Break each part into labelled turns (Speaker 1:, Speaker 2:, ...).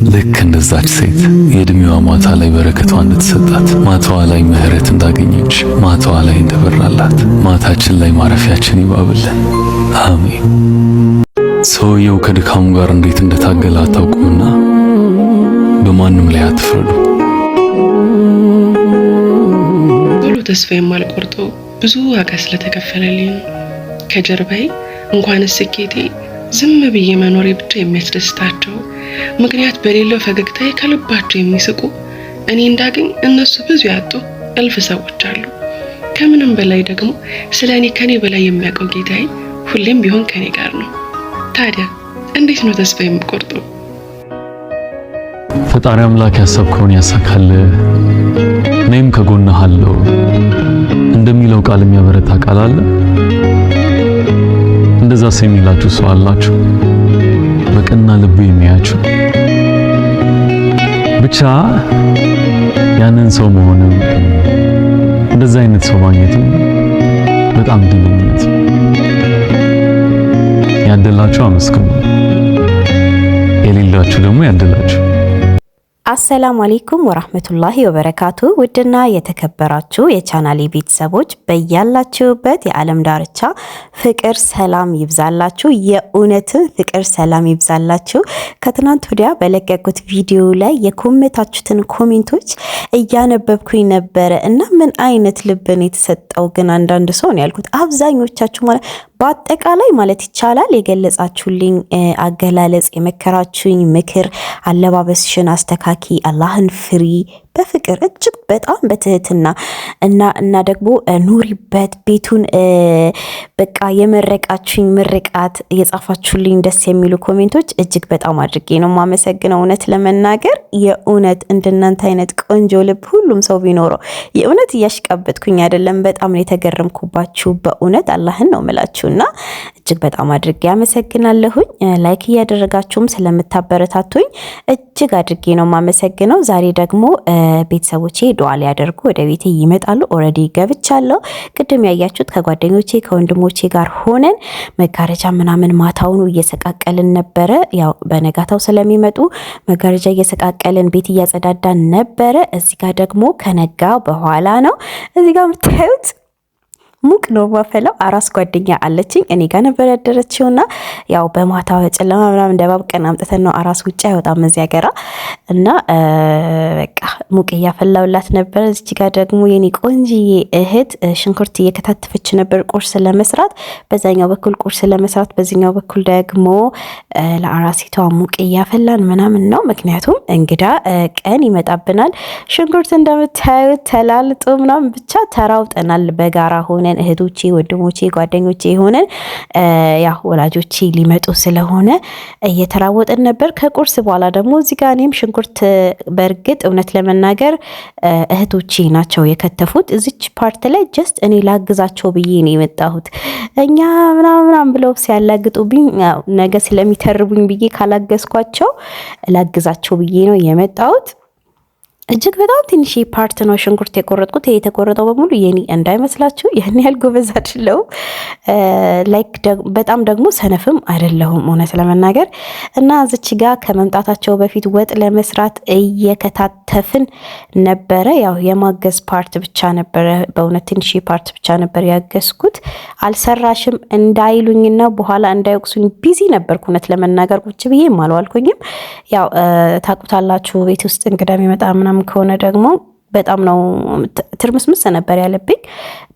Speaker 1: ልክ እንደዛች ሴት የእድሜዋ ማታ ላይ በረከቷ እንድትሰጣት፣ ማታዋ ላይ ምህረት እንዳገኘች፣ ማታዋ ላይ እንደበራላት፣ ማታችን ላይ ማረፊያችን ይባብልን። አሜን። ሰውየው ከድካሙ ጋር እንዴት እንደታገለ አታውቁምና በማንም ላይ አትፍረዱ።
Speaker 2: ሁሉ ተስፋ የማልቆርጠው ብዙ ዋጋ ስለተከፈለልኝ ነው። ከጀርባዬ እንኳንስ ስኬቴ ዝም ብዬ መኖሬ ብቻ የሚያስደስታቸው፣ ምክንያት በሌለው ፈገግታዬ ከልባቸው የሚስቁ፣ እኔ እንዳገኝ እነሱ ብዙ ያጡ እልፍ ሰዎች አሉ። ከምንም በላይ ደግሞ ስለኔ ከኔ በላይ የሚያውቀው ጌታዬ ሁሌም ቢሆን ከኔ ጋር ነው። ታዲያ እንዴት ነው ተስፋ የምቆርጠው?
Speaker 1: ፈጣሪ አምላክ ያሰብከውን ያሳካል፣ እኔም ከጎንህ አለሁ እንደሚለው ቃል የሚያበረታ ቃል አለ። እንደዛ የሚላችሁ ሰው አላችሁ፣ በቀና ልብ የሚያያችሁ። ብቻ ያንን ሰው መሆንም እንደዛ አይነት ሰው ማግኘትም በጣም ድንነት ያደላችሁ አመስግኑ፣ የሌላችሁ ደግሞ ያደላችሁ።
Speaker 3: አሰላሙ አለይኩም ወራህመቱላሂ ወበረካቱ። ውድና የተከበራችሁ የቻናሌ ቤተሰቦች በያላችሁበት የዓለም ዳርቻ ፍቅር ሰላም ይብዛላችሁ። የእውነትን ፍቅር ሰላም ይብዛላችሁ። ከትናንት ወዲያ በለቀቁት ቪዲዮ ላይ የኮሜንታችሁትን ኮሜንቶች እያነበብኩኝ ነበረ እና ምን አይነት ልብን የተሰጠው ግን አንዳንድ ሰው ነው ያልኩት። አብዛኞቻችሁ ማለት በአጠቃላይ ማለት ይቻላል የገለጻችሁልኝ አገላለጽ፣ የመከራችሁኝ ምክር፣ አለባበስሽን አስተካኪ፣ አላህን ፍሪ፣ በፍቅር እጅግ በጣም በትህትና እና ደግሞ ኑሪበት ቤቱን በቃ የመረቃችሁኝ ምርቃት የጻፋችሁልኝ ደስ የሚሉ ኮሜንቶች እጅግ በጣም አድርጌ ነው ማመሰግነው። እውነት ለመናገር የእውነት እንደናንተ አይነት ቆንጆ ልብ ሁሉም ሰው ቢኖረው የእውነት እያሽቃበጥኩኝ አይደለም፣ በጣም ነው የተገረምኩባችሁ። በእውነት አላህን ነው ምላችሁና እጅግ በጣም አድርጌ አመሰግናለሁኝ። ላይክ እያደረጋችሁም ስለምታበረታቱኝ እጅግ አድርጌ ነው ማመሰግነው። ዛሬ ደግሞ ቤተሰቦቼ ዱዓ ሊያደርጉ ወደ ቤቴ ይመጣሉ። ኦሬዲ ገብቻለሁ። ቅድም ያያችሁት ከጓደኞቼ ከወንድሞቼ ጋር ሆነን መጋረጃ ምናምን ማታውኑ እየሰቃቀልን ነበረ። ያው በነጋታው ስለሚመጡ መጋረጃ እየሰቃቀልን ቤት እያጸዳዳን ነበረ። እዚህ ጋር ደግሞ ከነጋ በኋላ ነው እዚህ ጋር የምታዩት ሙቅ ነው ማፈላው። አራስ ጓደኛ አለችኝ እኔ ጋር ነበር ያደረችውና ያው በማታ በጨለማ ምናምን እንደባብቀን አምጥተን ነው አራስ ውጭ አይወጣም እዚያ ገራ እና በቃ ሙቅ እያፈላውላት ነበር። እዚህ ጋር ደግሞ የኔ ቆንጂዬ እህት ሽንኩርት እየከታተፈች ነበር ቁርስ ለመስራት፣ በዛኛው በኩል ቁርስ ለመስራት፣ በዚህኛው በኩል ደግሞ ለአራሲቷ ሙቅ እያፈላን ምናምን ነው። ምክንያቱም እንግዳ ቀን ይመጣብናል። ሽንኩርት እንደምታዩት ተላልጦ ምናምን ብቻ ተራውጠናል በጋራ ሆነ እህቶቼ ወንድሞቼ ጓደኞቼ ሆነን ያው ወላጆቼ ሊመጡ ስለሆነ እየተራወጥን ነበር። ከቁርስ በኋላ ደግሞ እዚህ ጋር እኔም ሽንኩርት በእርግጥ እውነት ለመናገር እህቶቼ ናቸው የከተፉት። እዚች ፓርት ላይ ጀስት እኔ ላግዛቸው ብዬ ነው የመጣሁት። እኛ ምናምን ብለው ሲያላግጡብኝ ነገ ስለሚተርቡኝ ብዬ ካላገዝኳቸው ላግዛቸው ብዬ ነው የመጣሁት። እጅግ በጣም ትንሽ ፓርት ነው ሽንኩርት የቆረጥኩት። ይሄ የተቆረጠው በሙሉ የኔ እንዳይመስላችሁ፣ ያን ያህል ጎበዝ አይደለሁም። ላይክ በጣም ደግሞ ሰነፍም አይደለሁም እውነት ለመናገር እና እዚች ጋር ከመምጣታቸው በፊት ወጥ ለመስራት እየከታተፍን ነበረ። ያው የማገዝ ፓርት ብቻ ነበረ፣ በእውነት ትንሽ ፓርት ብቻ ነበር ያገዝኩት። አልሰራሽም እንዳይሉኝና በኋላ እንዳይወቅሱኝ ቢዚ ነበርኩ እውነት ለመናገር። ቁጭ ብዬ አልዋልኩኝም። ያው ታውቁታላችሁ ቤት ውስጥ እንግዳ የሚመጣ ምናምን ከሆነ ደግሞ በጣም ነው ትርምስምስ ነበር ያለብኝ።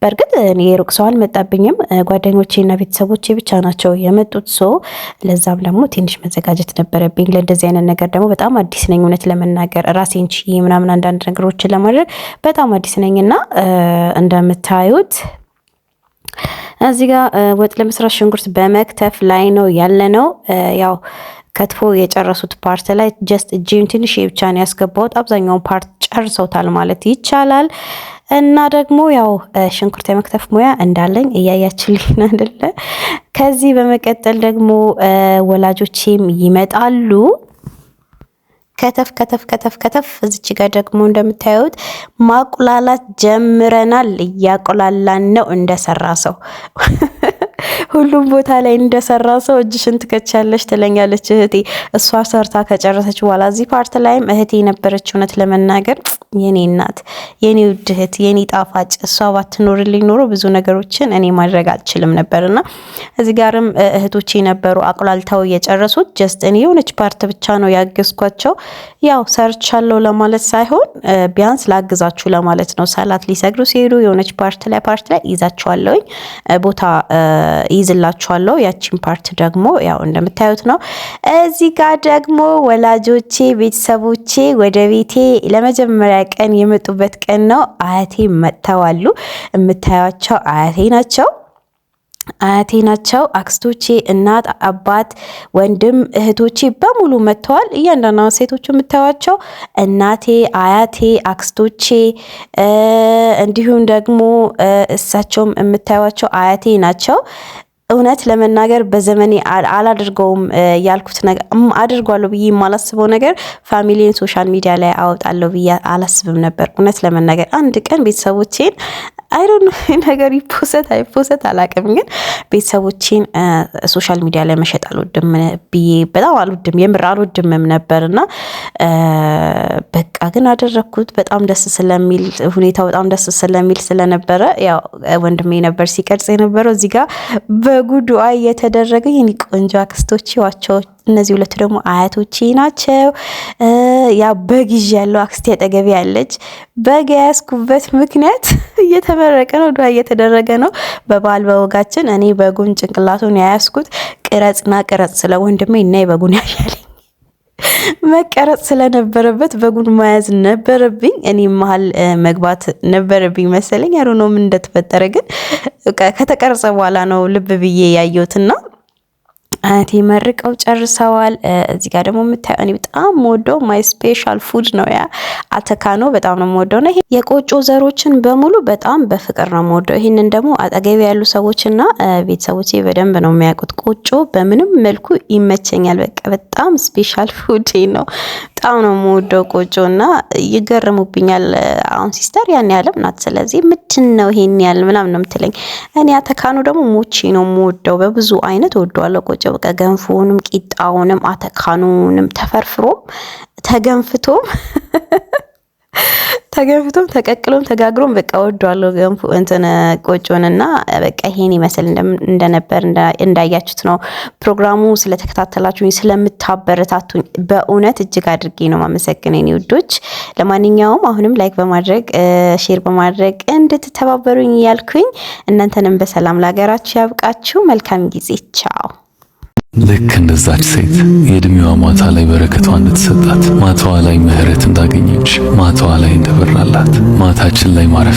Speaker 3: በእርግጥ እኔ ሩቅ ሰው አልመጣብኝም፣ ጓደኞቼና ቤተሰቦቼ ብቻ ናቸው የመጡት። ለዛም ደግሞ ትንሽ መዘጋጀት ነበረብኝ። ለእንደዚህ አይነት ነገር ደግሞ በጣም አዲስ ነኝ እውነት ለመናገር ራሴን ችዬ ምናምን አንዳንድ ነገሮችን ለማድረግ በጣም አዲስ ነኝና እንደምታዩት እዚህ ጋር ወጥ ለመስራት ሽንኩርት በመክተፍ ላይ ነው ያለነው። ያው ከትፎ የጨረሱት ፓርት ላይ ጀስት እጄን ትንሽ ብቻ ነው ያስገባሁት። አብዛኛውን ፓርት ጨርሰውታል ማለት ይቻላል። እና ደግሞ ያው ሽንኩርት የመክተፍ ሙያ እንዳለኝ እያያችሁልኝ አይደለ? ከዚህ በመቀጠል ደግሞ ወላጆቼም ይመጣሉ። ከተፍ እዚች ጋር ደግሞ እንደምታዩት ማቁላላት ጀምረናል። እያቆላላን ነው እንደሰራ ሰው ሁሉም ቦታ ላይ እንደሰራ ሰው እጅሽን ትከቻለሽ ትለኛለች እህቴ። እሷ ሰርታ ከጨረሰች በኋላ እዚህ ፓርት ላይም እህቴ ነበረች። እውነት ለመናገር የኔ እናት፣ የኔ ውድ እህት፣ የኔ ጣፋጭ፣ እሷ ባትኖርልኝ ኖሮ ብዙ ነገሮችን እኔ ማድረግ አልችልም ነበርና እዚህ ጋርም እህቶቼ ነበሩ አቁላልተው የጨረሱት። ጀስት እኔ የሆነች ፓርት ብቻ ነው ያገዝኳቸው። ያው ሰርቻለሁ ለማለት ሳይሆን ቢያንስ ላግዛችሁ ለማለት ነው። ሰላት ሊሰግዱ ሲሄዱ የሆነች ፓርት ላይ ይዛቸዋለሁኝ፣ ቦታ ይዝላችኋለሁ። ያቺን ፓርት ደግሞ ያው እንደምታዩት ነው። እዚህ ጋር ደግሞ ወላጆቼ ቤተሰቦቼ ወደ ቤቴ ለመጀመሪያ ቀን የመጡበት ቀን ነው። አያቴ መጥተዋሉ። የምታዩቸው አያቴ ናቸው። አክስቶቼ፣ እናት፣ አባት፣ ወንድም፣ እህቶቼ በሙሉ መጥተዋል። እያንዳንዱ ሴቶቹ የምታዩቸው እናቴ፣ አያቴ፣ አክስቶቼ እንዲሁም ደግሞ እሳቸውም የምታዩቸው አያቴ ናቸው። እውነት ለመናገር በዘመኔ አላደርገውም ያልኩት ነገር አድርጓለሁ ብዬ የማላስበው ነገር ፋሚሊን ሶሻል ሚዲያ ላይ አወጣለሁ ብዬ አላስብም ነበር። እውነት ለመናገር አንድ ቀን ቤተሰቦቼን አይዶን ነገር አይፖሰት አላቅም፣ ግን ቤተሰቦቼን ሶሻል ሚዲያ ላይ መሸጥ አልወድም ብዬ በጣም አልወድም፣ የምር አልወድምም ነበርና በቃ ግን አደረኩት። በጣም ደስ ስለሚል ሁኔታው በጣም ደስ ስለሚል ስለነበረ ያው ወንድሜ ነበር ሲቀርጽ የነበረው። እዚህ ጋር በጉዱአ እየተደረገ የኔ ቆንጆ አክስቶቼ ዋቸው። እነዚህ ሁለቱ ደግሞ አያቶቼ ናቸው። ያ በግ ያለው አክስቴ አጠገቤ ያለች። በግ ያስኩበት ምክንያት እየተመረቀ ነው፣ ዱዓ እየተደረገ ነው በባል በወጋችን። እኔ በጉን ጭንቅላቱን ያያስኩት ቅረጽና ቅረጽ ስለ ወንድሜ እና በጉን ያያለኝ መቀረጽ ስለነበረበት በጉን መያዝ ነበረብኝ። እኔ መሀል መግባት ነበረብኝ መሰለኝ። ያሩ ነው ምን እንደተፈጠረ ግን ከተቀረጸ በኋላ ነው ልብ ብዬ ያየሁትና አያቴ መርቀው ጨርሰዋል። እዚህ ጋር ደግሞ የምታየው እኔ በጣም የምወደው ማይ ስፔሻል ፉድ ነው ያ አተካኖ፣ በጣም ነው የምወደው ነው። የቆጮ ዘሮችን በሙሉ በጣም በፍቅር ነው የምወደው። ይህንን ደግሞ አጠገቤ ያሉ ሰዎችና ቤተሰቦቼ በደንብ ነው የሚያውቁት። ቆጮ በምንም መልኩ ይመቸኛል። በቃ በጣም ስፔሻል ፉድ ነው። በጣም ነው የምወደው ቆጮና ይገርሙብኛል። አሁን ሲስተር ያን ያለም ናት፣ ስለዚህ ምንድን ነው ይሄን ያህል ምናምን ነው የምትለኝ። እኔ አተካኖ ደግሞ ሞቼ ነው የምወደው። በብዙ አይነት እወደዋለሁ ቆጮ። በቃ ገንፎውንም ቂጣውንም አተካኑንም ተፈርፍሮም ተገንፍቶም ተቀቅሎም ተጋግሮም በቃ ወደዋለሁ ገንፎ እንትን ቆጮንና በቃ ይሄን ይመስል እንደነበር እንዳያችሁት ነው። ፕሮግራሙ ስለተከታተላችሁኝ ስለምታበረታቱኝ በእውነት እጅግ አድርጌ ነው ማመሰግነኝ የኔ ውዶች። ለማንኛውም አሁንም ላይክ በማድረግ ሼር በማድረግ እንድትተባበሩኝ ያልኩኝ፣ እናንተንም በሰላም ለሀገራችሁ ያብቃችሁ። መልካም ጊዜ። ቻው።
Speaker 1: ልክ እንደዛች ሴት የእድሜዋ ማታ ላይ በረከቷ እንደተሰጣት፣ ማታዋ ላይ ምህረት እንዳገኘች፣ ማታዋ ላይ እንደበራላት፣ ማታችን ላይ ማረፍ